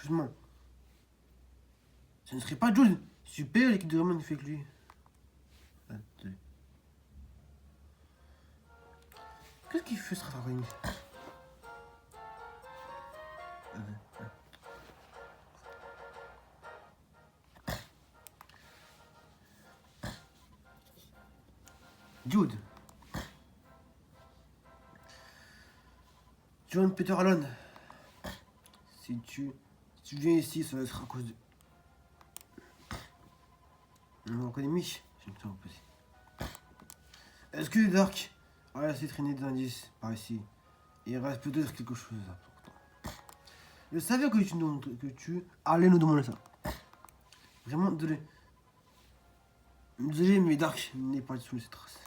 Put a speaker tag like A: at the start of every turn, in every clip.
A: Excuse-moi. Ce ne serait pas Jude. Super, l'équipe de Raymond ne fait que lui. Ah, désolé. Qu'est-ce qu'il fait ce Raymond? Jude. John Peter Allen. Si tu viens ici, ça sera à cause de... Mon académie, j'ai le temps de poser. Est-ce que Dark a laissé traîner des indices par ici? Il reste peut-être quelque chose d'important. Je savais que tu allais nous demander ça. Vraiment, désolé. Désolé, mais Dark n'est pas sous cette trace.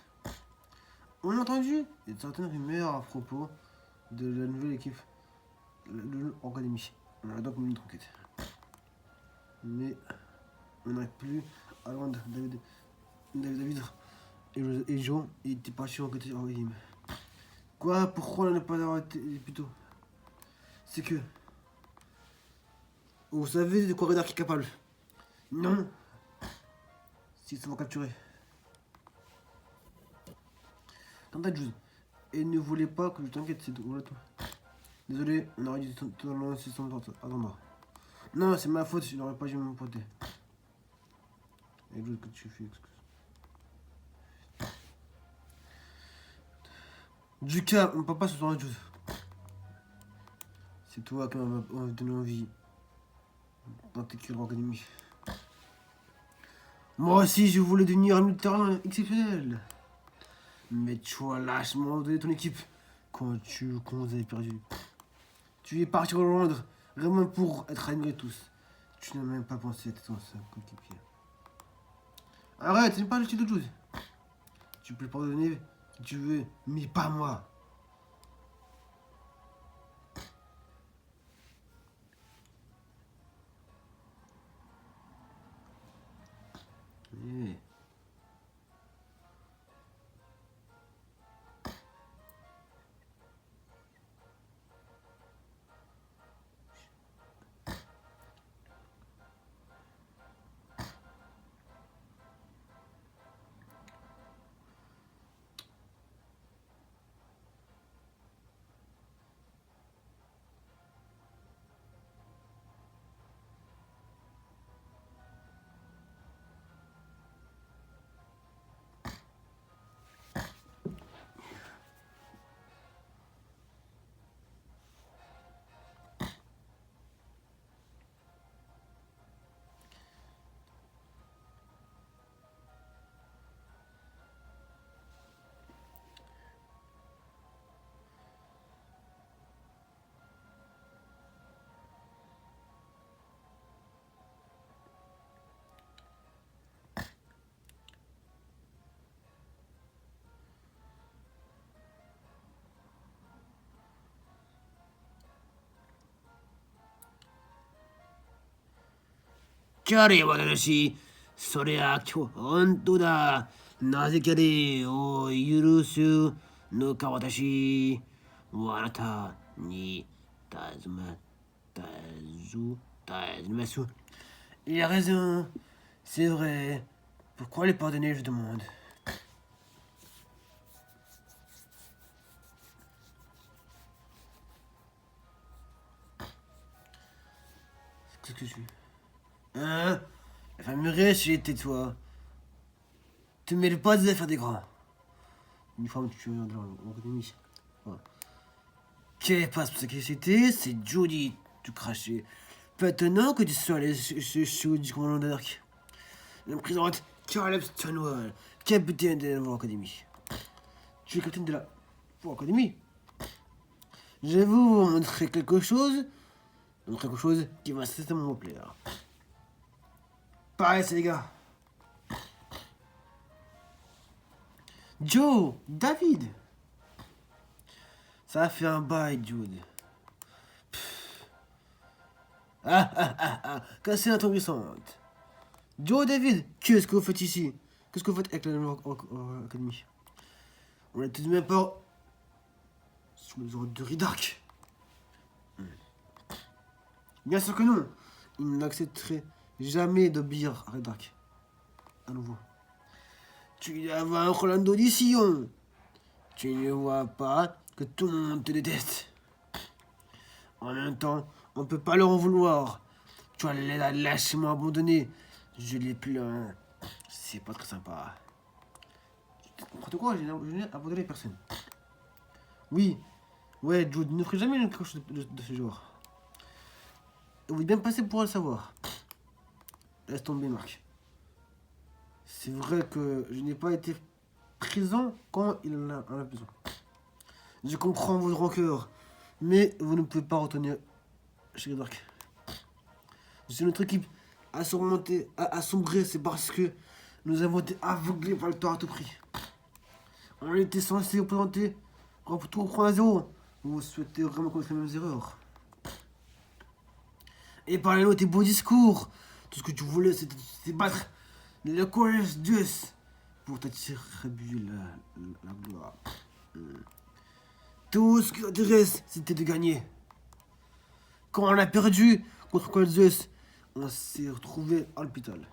A: On a entendu certaines rumeurs à propos de la nouvelle équipe de l'académie. On a donc mené une enquête. Mais on n'arrive plus à loin de David et Joe étaient partis enquêter en game. Quoi? Pourquoi on n'a pas arrêté plus tôt? C'est que... Vous savez de quoi Red Ark est capable? Non. S'ils sont capturés. T'entends, Jude. Et ne voulait pas que je t'inquiète, c'est tout. Désolé, on aurait dû te lancer sans attendre. Non, c'est ma faute, je n'aurais pas dû me pointer. Et Jude, que tu fais, excuse. Duca, mon papa se sent Jude. C'est toi qui m'as donné envie d'intégrer l'académie. Moi aussi, je voulais devenir un militaire exceptionnel. Mais tu vois lâchement donné ton équipe quand vous avez perdu. Tu es parti au Londres, vraiment pour être admiré tous. Tu n'as même pas pensé à ton seul coéquipier. Arrête, c'est pas le style de Jude. Tu peux le pardonner si tu veux, mais pas moi. Yeah. Chiari, watashi. それは本当だ。なぜかでを許すのか私。あなたに尋ねます。Il a raison. C'est vrai. Pourquoi les pardonner, je demande? Qu'est-ce que je suis? Hein? La famille riche, tais-toi. Tu ne mêles pas des affaires des grands. Une fois que tu viens de l'académie. Voilà. Qu'est-ce qui passe pour sécurité? C'est Judy, tout craché. Maintenant que tu sois allé chez du commandant d'Arc. Le président Caleb Stonewall, capitaine de l'académie. Tu es capitaine de la académie. Je vais vous montrer quelque chose. Quelque chose qui va certainement vous plaire. Pareil, les gars. Joe, David. Ça fait un bail, Jude. Casser l'introduisante. Joe, David, qu'est-ce que vous faites ici? Qu'est-ce que vous faites avec l'académie? On est tout de même pas sous les ordres de Ridark. Bien sûr que non. Il n'accepterait jamais d'obéir à Redark. À nouveau. Tu y avoir un problème d'audition. Tu ne vois pas que tout le monde te déteste. En même temps, on peut pas leur en vouloir. Tu as l'air lâchement abandonné. Je l'ai plaint. C'est pas très sympa. N'importe quoi, je n'ai abandonné personne. Oui, ouais, Jude ne ferait jamais quelque chose de ce genre. Vous êtes bien passé pour le savoir. Laisse tomber, Marc. C'est vrai que je n'ai pas été présent quand il en a besoin. Je comprends votre rancœur, mais vous ne pouvez pas retourner chez Dark. Si notre équipe a sombré, c'est parce que nous avons été aveuglés par le tort à tout prix. On était censé représenter, tout reprendre à zéro. Vous souhaitez vraiment commettre les mêmes erreurs. Et parlez-nous de tes beaux discours. Tout ce que tu voulais, c'était battre le collège Zeus pour t'attribuer la gloire. Tout ce qui t'intéresse, c'était de gagner. Quand on a perdu contre le collège Zeus, on s'est retrouvé à l'hôpital.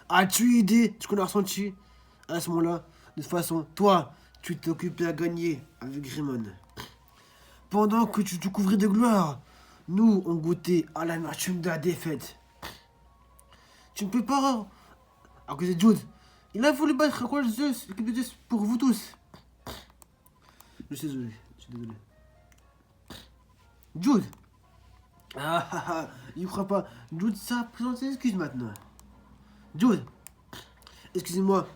A: As-tu idée de ce qu'on a ressenti à ce moment-là? De toute façon, toi, tu t'es occupé à gagner avec Grimon. Pendant que tu te couvrais de gloire, nous, on goûtait à l'amertume de la défaite. Tu ne peux pas... À cause de Jude, il a voulu battre le collège Zeus, l'équipe de Zeus, pour vous tous. Je suis désolé, Jude. Il croit pas. Jude, ça présente ses excuses maintenant. Jude, excusez-moi,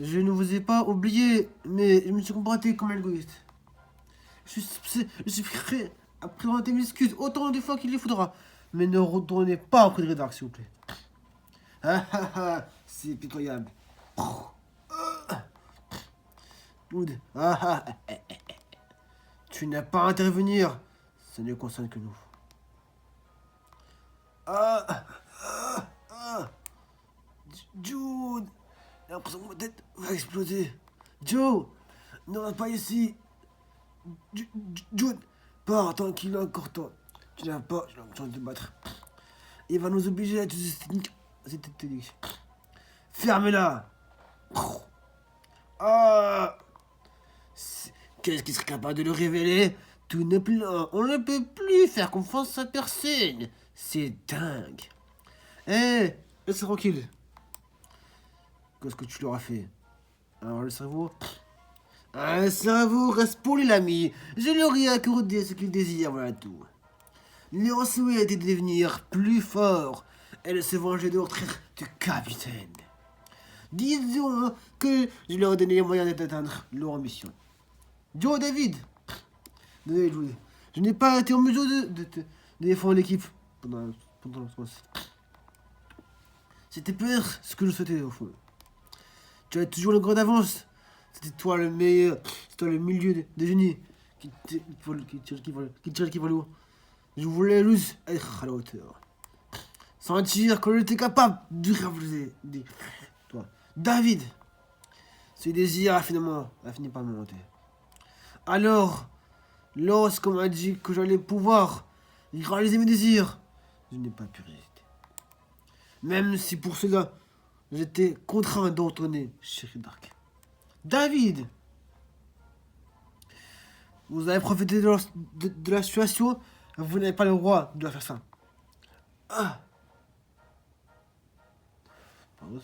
A: je ne vous ai pas oublié, mais je me suis comporté comme un égoïste. Je suis prêt à présenter mes excuses autant de fois qu'il les faudra, mais ne retournez pas auprès de Redark, s'il vous plaît. C'est pitoyable. Jude, tu n'as pas à intervenir, ça ne concerne que nous. Jude, j'ai l'impression que ma tête va exploser. Joe, ne rentre pas ici. Jude, pars tant qu'il a encore temps. Tu n'as pas l'impression de te battre. Il va nous obliger à utiliser cette technique. Fermez-la. Qu'est-ce qui serait capable de le révéler? Tout n'est plus là. On ne peut plus faire confiance à personne. C'est dingue. Laisse tranquille. Qu'est-ce que tu leur as fait? Alors le cerveau? Un cerveau reste poli, l'ami. Je leur ai accordé ce qu'ils désirent, voilà tout. Leur souhait était de devenir plus fort et de se venger de leur traître de capitaine. Disons que je leur ai donné les moyens d'atteindre leur ambition. Joe David, je n'ai pas été en mesure de défendre l'équipe pendant l'enfance. C'était peut-être ce que je souhaitais au fond. Tu avais toujours le grand d'avance. C'était toi le meilleur. C'était toi le milieu de génie qui tire qui va lourd. Je voulais juste être à la hauteur. Sentir que j'étais capable de réaliser. Toi, David, ce désir a fini par me monter. Alors, lorsqu'on m'a dit que j'allais pouvoir réaliser mes désirs, je n'ai pas pu résister. Même si pour cela, j'étais contraint de retourner chez Dark. David, vous avez profité de la situation, vous n'avez pas le droit de faire ça. Pardon.